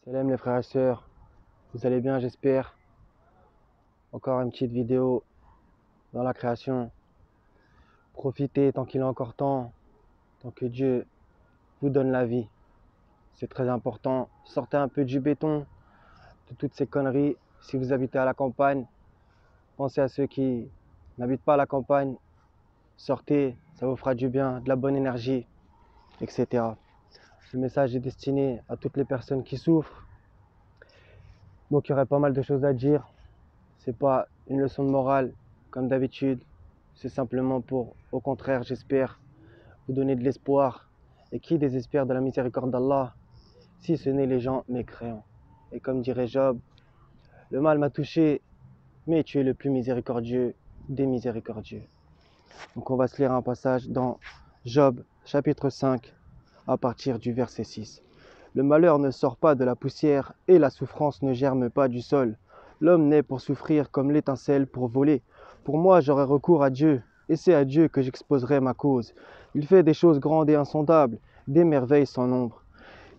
Salam les frères et sœurs, vous allez bien j'espère. Encore une petite vidéo dans la création. Profitez tant qu'il est encore temps, tant que Dieu vous donne la vie. C'est très important. Sortez un peu du béton, de toutes ces conneries. Si vous habitez à la campagne, pensez à ceux qui n'habitent pas à la campagne. Sortez, ça vous fera du bien, de la bonne énergie, etc. Ce message est destiné à toutes les personnes qui souffrent. Donc il y aurait pas mal de choses à dire. C'est pas une leçon de morale comme d'habitude. C'est simplement pour, au contraire, j'espère, vous donner de l'espoir. Et qui désespère de la miséricorde d'Allah, si ce n'est les gens mécréants. Et comme dirait Job, le mal m'a touché, mais tu es le plus miséricordieux des miséricordieux. Donc on va se lire un passage dans Job, chapitre 5, à partir du verset 6. Le malheur ne sort pas de la poussière et la souffrance ne germe pas du sol. L'homme naît pour souffrir comme l'étincelle pour voler. Pour moi, j'aurai recours à Dieu, et c'est à Dieu que j'exposerai ma cause. Il fait des choses grandes et insondables, des merveilles sans nombre.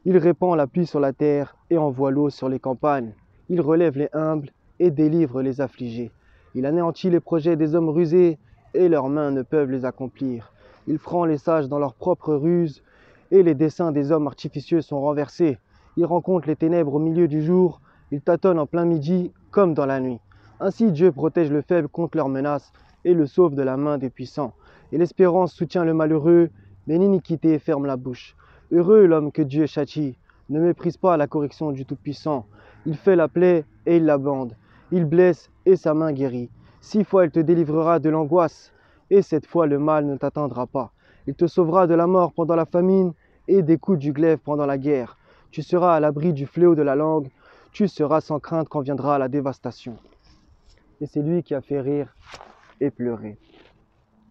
Il répand la pluie sur la terre et envoie l'eau sur les campagnes. Il relève les humbles et délivre les affligés. Il anéantit les projets des hommes rusés et leurs mains ne peuvent les accomplir. Il prend les sages dans leurs propres ruses et les desseins des hommes artificieux sont renversés. Il rencontre les ténèbres au milieu du jour, il tâtonne en plein midi comme dans la nuit. Ainsi Dieu protège le faible contre leurs menaces et le sauve de la main des puissants. Et l'espérance soutient le malheureux, mais l'iniquité ferme la bouche. Heureux l'homme que Dieu châtie, ne méprise pas la correction du Tout-Puissant. Il fait la plaie et il la bande. Il blesse et sa main guérit. 6 fois il te délivrera de l'angoisse, et 7 fois le mal ne t'atteindra pas. Il te sauvera de la mort pendant la famine et des coups du glaive pendant la guerre. Tu seras à l'abri du fléau de la langue. Tu seras sans crainte quand viendra la dévastation. Et c'est lui qui a fait rire et pleurer.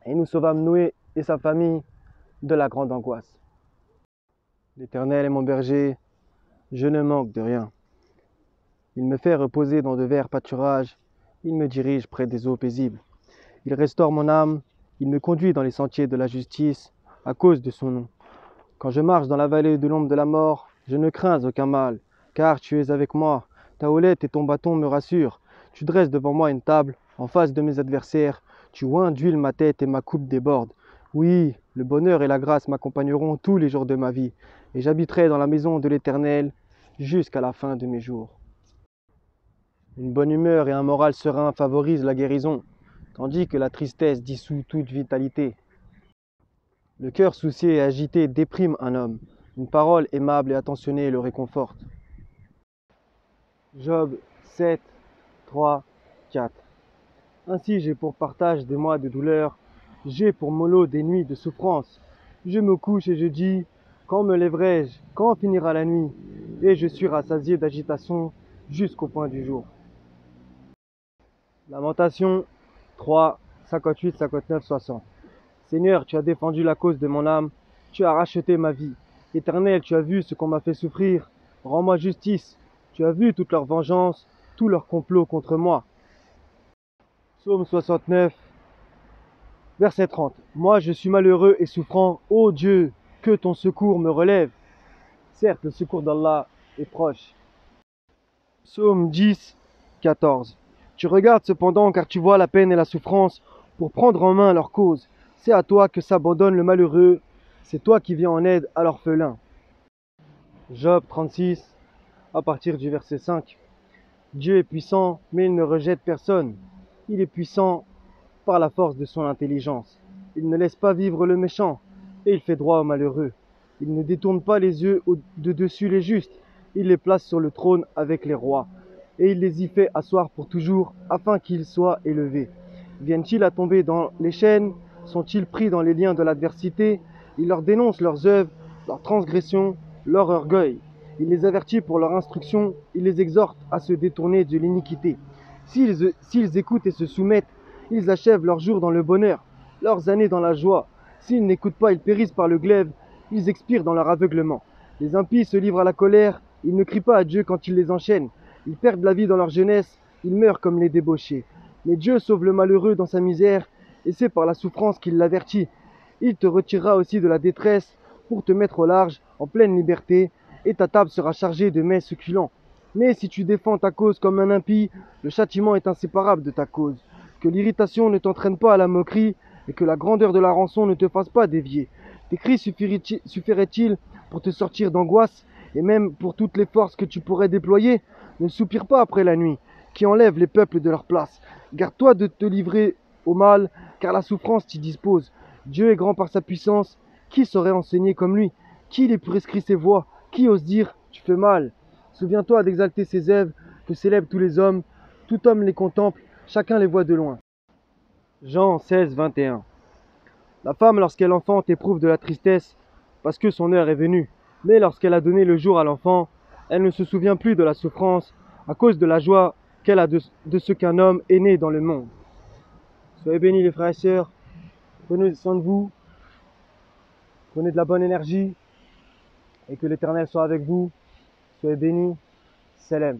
Et nous sauvâmes Noé et sa famille de la grande angoisse. L'Éternel est mon berger, je ne manque de rien. Il me fait reposer dans de verts pâturages, il me dirige près des eaux paisibles. Il restaure mon âme, il me conduit dans les sentiers de la justice, à cause de son nom. Quand je marche dans la vallée de l'ombre de la mort, je ne crains aucun mal, car tu es avec moi. Ta houlette et ton bâton me rassurent. Tu dresses devant moi une table, en face de mes adversaires. Tu oins d'huile ma tête et ma coupe déborde. Oui, le bonheur et la grâce m'accompagneront tous les jours de ma vie, et j'habiterai dans la maison de l'Éternel jusqu'à la fin de mes jours. Une bonne humeur et un moral serein favorisent la guérison, tandis que la tristesse dissout toute vitalité. Le cœur soucié et agité déprime un homme. Une parole aimable et attentionnée le réconforte. Job 7, 3, 4. Ainsi j'ai pour partage des mois de douleur, j'ai pour mollo des nuits de souffrance. Je me couche et je dis, quand me lèverai-je, quand finira la nuit? Et je suis rassasié d'agitation jusqu'au point du jour. Lamentation 3, 58, 59, 60. Seigneur, tu as défendu la cause de mon âme, tu as racheté ma vie. Éternel, tu as vu ce qu'on m'a fait souffrir, rends-moi justice. Tu as vu toute leur vengeance, tout leur complot contre moi. Psaume 69, verset 30. Moi je suis malheureux et souffrant, ô Dieu, que ton secours me relève. Certes, le secours d'Allah est proche. Psaume 10, 14. Tu regardes cependant car tu vois la peine et la souffrance pour prendre en main leur cause. C'est à toi que s'abandonne le malheureux, c'est toi qui viens en aide à l'orphelin. Job 36, à partir du verset 5. Dieu est puissant, mais il ne rejette personne. Il est puissant par la force de son intelligence. Il ne laisse pas vivre le méchant, et il fait droit aux malheureux. Il ne détourne pas les yeux de dessus les justes. Il les place sur le trône avec les rois, et il les y fait asseoir pour toujours, afin qu'ils soient élevés. Viennent-ils à tomber dans les chaînes? Sont-ils pris dans les liens de l'adversité? Il leur dénonce leurs œuvres, leurs transgressions, leur orgueil. Il les avertit pour leur instruction, il les exhorte à se détourner de l'iniquité. S'ils écoutent et se soumettent, ils achèvent leurs jours dans le bonheur, leurs années dans la joie. S'ils n'écoutent pas, ils périssent par le glaive, ils expirent dans leur aveuglement. Les impies se livrent à la colère, ils ne crient pas à Dieu quand il les enchaîne. Ils perdent la vie dans leur jeunesse, ils meurent comme les débauchés. Mais Dieu sauve le malheureux dans sa misère, et c'est par la souffrance qu'il l'avertit. Il te retirera aussi de la détresse pour te mettre au large, en pleine liberté, et ta table sera chargée de mets succulents. Mais si tu défends ta cause comme un impie, le châtiment est inséparable de ta cause. Que l'irritation ne t'entraîne pas à la moquerie, et que la grandeur de la rançon ne te fasse pas dévier. Tes cris suffiraient-ils pour te sortir d'angoisse, et même pour toutes les forces que tu pourrais déployer? Ne soupire pas après la nuit, qui enlève les peuples de leur place. Garde-toi de te livrer au mal, car la souffrance t'y dispose. Dieu est grand par sa puissance. Qui saurait enseigner comme lui? Qui lui prescrit ses voies? Qui ose dire « tu fais mal » Souviens-toi d'exalter ses œuvres que célèbrent tous les hommes. Tout homme les contemple, chacun les voit de loin. Jean 16, 21. La femme, lorsqu'elle enfante, éprouve de la tristesse parce que son heure est venue. Mais lorsqu'elle a donné le jour à l'enfant, elle ne se souvient plus de la souffrance à cause de la joie qu'elle a de ce qu'un homme est né dans le monde. Soyez bénis les frères et sœurs. Prenez soin de vous. Prenez de la bonne énergie. Et que l'Éternel soit avec vous. Soyez bénis. Salam.